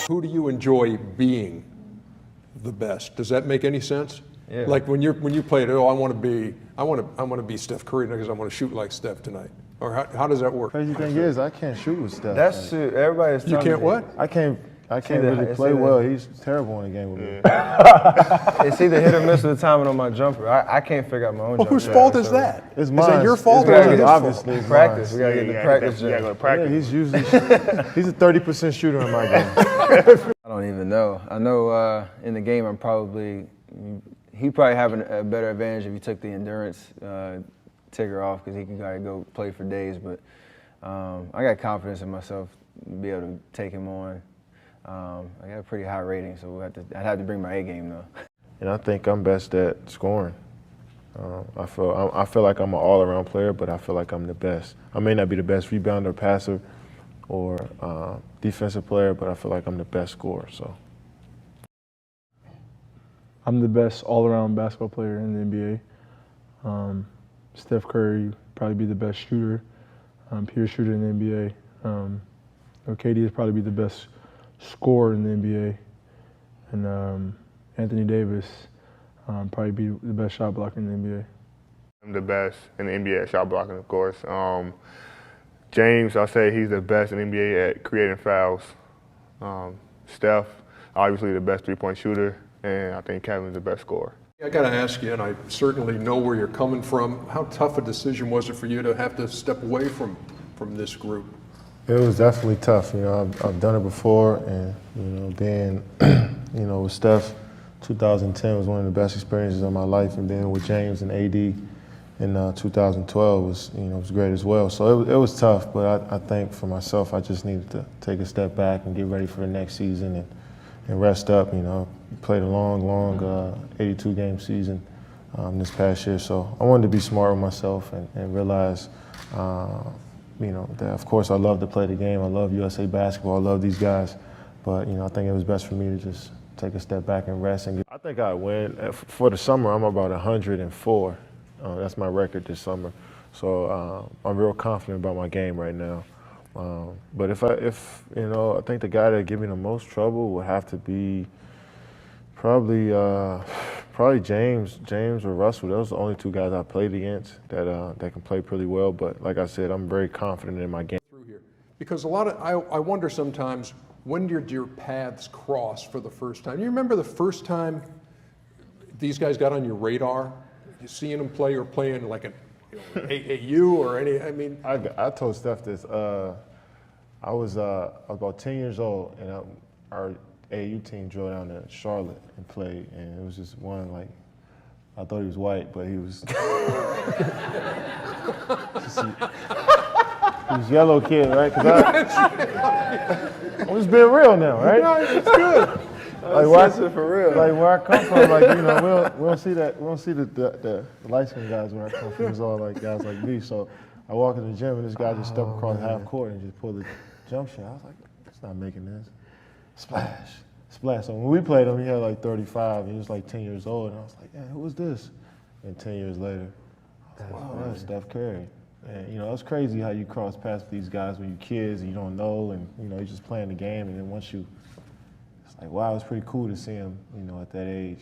Who do you enjoy being the best? Does that make any sense? Yeah. Like when you played, I want to be Steph Curry because I want to shoot like Steph tonight. Or how does that work? Crazy thing is, I can't shoot with Steph. That's true. Everybody's You telling can't me. what? I can't really play well. He's terrible in the game with me. It's either hit or miss with the timing on my jumper. I can't figure out my own jumper. Whose fault is that? It's Is mine. that your fault It's or is it his obviously fault? it's Practice. mine. We gotta get to practice. You gotta go to Yeah, practice. he's usually he's a 30% shooter in my game. I don't even know. I know in the game he probably having a better advantage if he took the endurance ticker off because he can go play for days. But I got confidence in myself to be able to take him on. I got a pretty high rating, so I'd have to bring my A game though. And I think I'm best at scoring. I feel like I'm an all-around player, but I feel like I'm the best. I may not be the best rebounder, passer, or defensive player, but I feel like I'm the best scorer. So I'm the best all-around basketball player in the NBA. Steph Curry probably be the best shooter, pure shooter in the NBA. KD is probably be the best scorer in the NBA, and Anthony Davis probably be the best shot blocker in the NBA. I'm the best in the NBA at shot blocking, of course. James, I'll say he's the best in the NBA at creating fouls. Steph, obviously the best three-point shooter, and I think Kevin's the best scorer. I got to ask you, and I certainly know where you're coming from. How tough a decision was it for you to have to step away from this group? it was definitely tough. You know, I've done it before, and being with Steph, 2010 was one of the best experiences of my life, and being with James and AD in 2012 was great as well. So it was tough, but I think for myself, I just needed to take a step back and get ready for the next season and rest up. Played a long 82-game season this past year, so I wanted to be smart with myself and realize, that of course I love to play the game. I love USA basketball. I love these guys, but I think it was best for me to just take a step back and rest. I think I win for the summer. I'm about 104. That's my record this summer, so I'm real confident about my game right now. But if I think the guy that give me the most trouble would have to be probably James or Russell. Those are the only two guys I played against that can play pretty well. But like I said, I'm very confident in my game. Through here, because I wonder sometimes, when did your paths cross for the first time? You remember the first time these guys got on your radar? You seeing them play or playing like an AAU or any? I mean, I told Steph this. I was about 10 years old, and our AAU team drove down to Charlotte and played, and it was just one, like, I thought he was white, but he was he was yellow kid, right? I'm just being real now, right? no, it's good. For real. Like where I come from, we don't see that. We don't see the light-skinned guys where I come from. It's all like guys like me. So I walk in the gym and this guy just stepped across half court and just pulled the jump shot. I was like, it's not making this. Splash. So when we played him, he had like 35. He was like 10 years old, and I was like, yeah, who is this? And 10 years later, I was like, wow, that's Steph Curry. And it's crazy how you cross paths with these guys when you're kids and you don't know, and you're just playing the game, and then once you. Like, wow, it's pretty cool to see him, at that age.